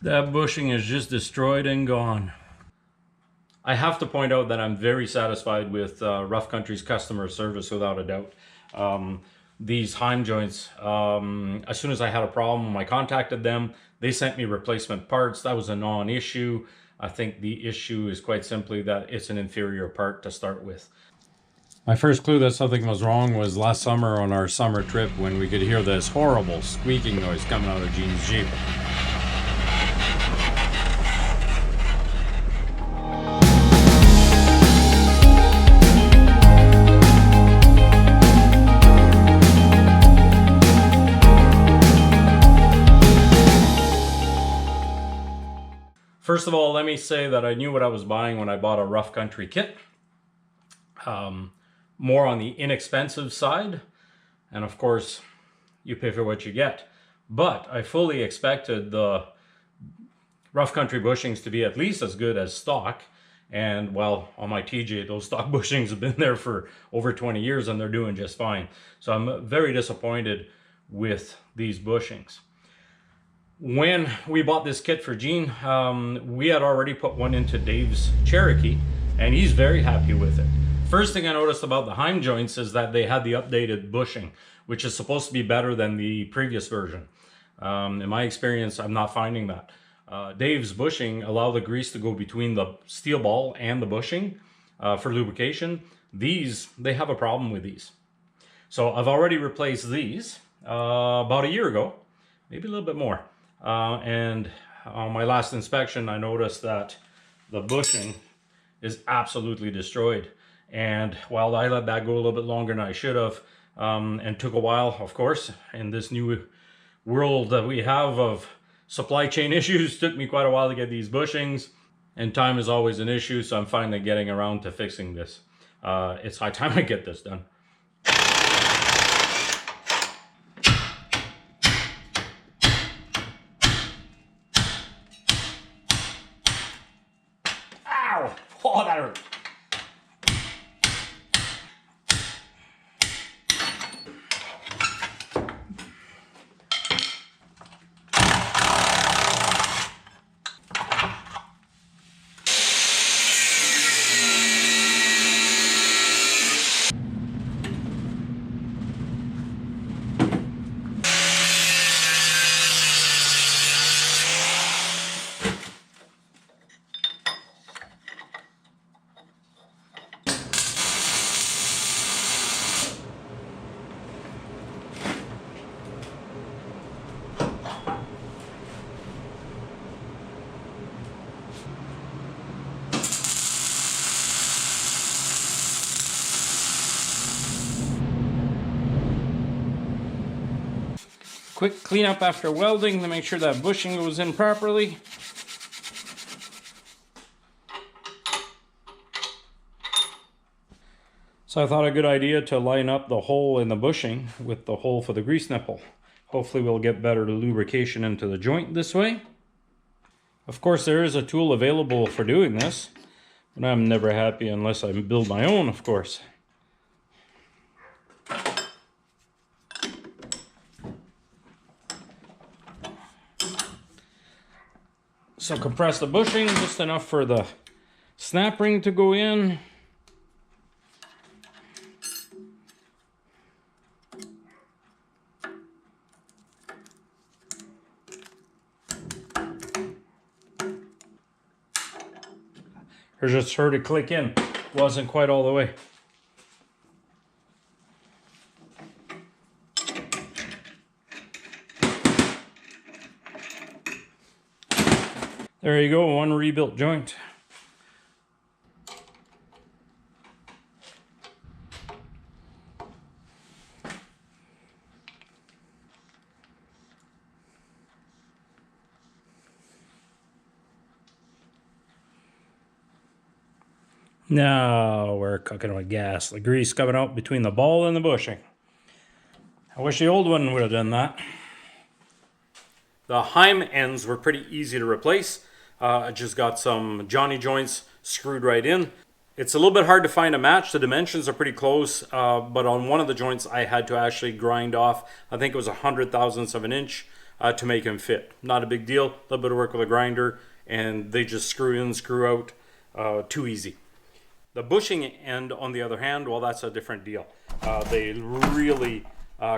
That bushing is just destroyed and gone. I have to point out that I'm very satisfied with Rough Country's customer service, without a doubt. These Heim joints, as soon as I had a problem, I contacted them. They sent me replacement parts. That was a non-issue. I think the issue is quite simply that it's an inferior part to start with. My first clue that something was wrong was last summer on our summer trip when we could hear this horrible squeaking noise coming out of Gene's Jeep. First of all, let me say that I knew what I was buying when I bought a Rough Country kit. More on the inexpensive side, and of course, you pay for what you get. But I fully expected the Rough Country bushings to be at least as good as stock. And well, on my TJ, those stock bushings have been there for over 20 years and they're doing just fine. So I'm very disappointed with these bushings. When we bought this kit for Gene, we had already put one into Dave's Cherokee, and he's very happy with it. First thing I noticed about the Heim joints is that they had the updated bushing, which is supposed to be better than the previous version. In my experience, I'm not finding that. Dave's bushing allow the grease to go between the steel ball and the bushing for lubrication. These, they have a problem with these. So I've already replaced these about a year ago, maybe a little bit more. And on my last inspection, I noticed that the bushing is absolutely destroyed. And while I let that go a little bit longer than I should have, and took a while, of course, in this new world that we have of supply chain issues, took me quite a while to get these bushings, and time is always an issue, so I'm finally getting around to fixing this. It's high time I get this done. Ow! Oh, that hurt. Quick cleanup after welding to make sure that bushing goes in properly. So I thought a good idea to line up the hole in the bushing with the hole for the grease nipple. Hopefully we'll get better lubrication into the joint this way. Of course there is a tool available for doing this, but I'm never happy unless I build my own, of course. So compress the bushing just enough for the snap ring to go in. I just heard it click in. Wasn't quite all the way. There you go, one rebuilt joint. Now we're cooking with gas. The grease coming out between the ball and the bushing. I wish the old one would have done that. The Heim ends were pretty easy to replace. I just got some Johnny joints screwed right in. It's a little bit hard to find a match. The dimensions are pretty close, but on one of the joints I had to actually grind off, I think it was 100 thousandths of an inch to make them fit. Not a big deal, a little bit of work with a grinder, and they just screw in, screw out, too easy. The bushing end, on the other hand, well, that's a different deal. They really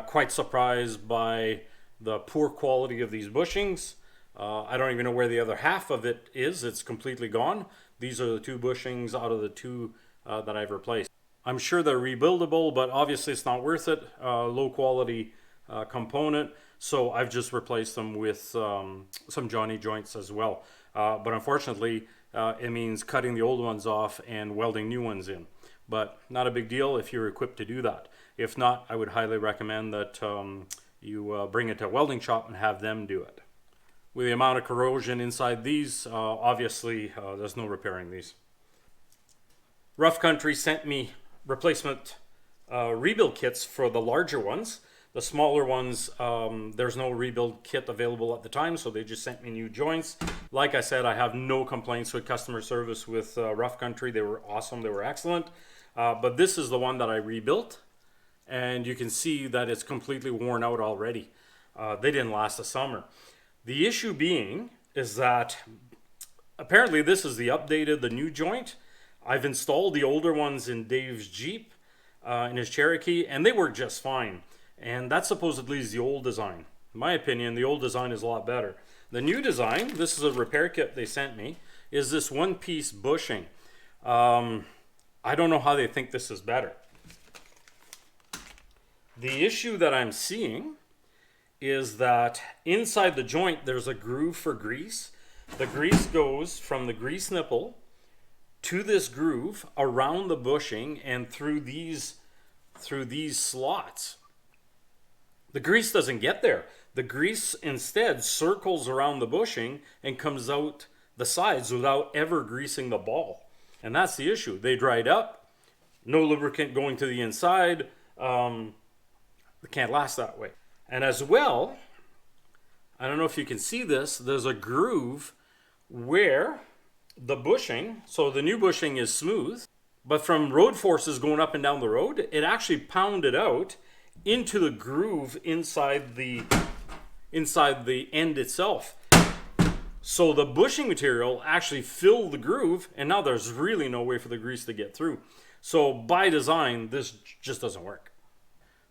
quite surprised by the poor quality of these bushings. I don't even know where the other half of it is. It's completely gone. These are the 2 bushings out of the 2 that I've replaced. I'm sure they're rebuildable, but obviously it's not worth it. Low quality component. So I've just replaced them with some Johnny joints as well. But unfortunately, it means cutting the old ones off and welding new ones in. But not a big deal if you're equipped to do that. If not, I would highly recommend that you bring it to a welding shop and have them do it. With the amount of corrosion inside these, obviously there's no repairing these. Rough Country sent me replacement rebuild kits for the larger ones. The smaller ones, there's no rebuild kit available at the time, so they just sent me new joints. Like I said, I have no complaints with customer service with Rough Country. They were awesome, they were excellent. But this is the one that I rebuilt, and you can see that it's completely worn out already. They didn't last a summer. The issue being is that apparently this is the new joint. I've installed the older ones in Dave's Jeep, in his Cherokee, and they work just fine. And that supposedly is the old design. In my opinion, the old design is a lot better. The new design, this is a repair kit they sent me, is this 1-piece bushing. I don't know how they think this is better. The issue that I'm seeing is that inside the joint there's a groove for grease. The grease goes from the grease nipple to this groove around the bushing and through these slots. The grease doesn't get there. The grease instead circles around the bushing and comes out the sides without ever greasing the ball. And that's the issue. They dried up, no lubricant going to the inside. It can't last that way. And as well, I don't know if you can see this, there's a groove where the bushing, so the new bushing is smooth, but from road forces going up and down the road, it actually pounded out into the groove inside the end itself. So the bushing material actually filled the groove, and now there's really no way for the grease to get through. So by design, this just doesn't work.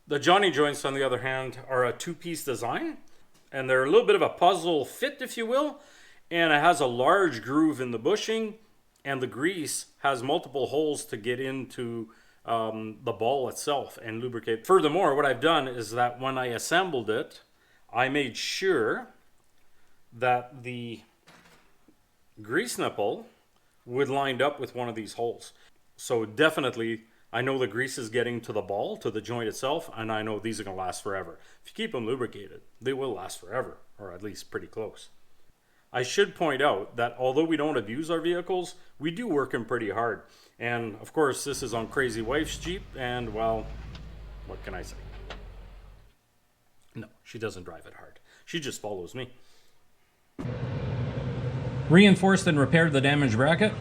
The Johnny joints, on the other hand, are a 2-piece design, and they're a little bit of a puzzle fit, if you will, and it has a large groove in the bushing, and the grease has multiple holes to get into the ball itself and lubricate. Furthermore, what I've done is that when I assembled it, I made sure that the grease nipple would line up with one of these holes. So definitely, I know the grease is getting to the ball, to the joint itself, and I know these are going to last forever. If you keep them lubricated, they will last forever, or at least pretty close. I should point out that although we don't abuse our vehicles, we do work them pretty hard. And of course, this is on Crazy Wife's Jeep, and well, what can I say? No, she doesn't drive it hard. She just follows me. Reinforced and repaired the damaged bracket.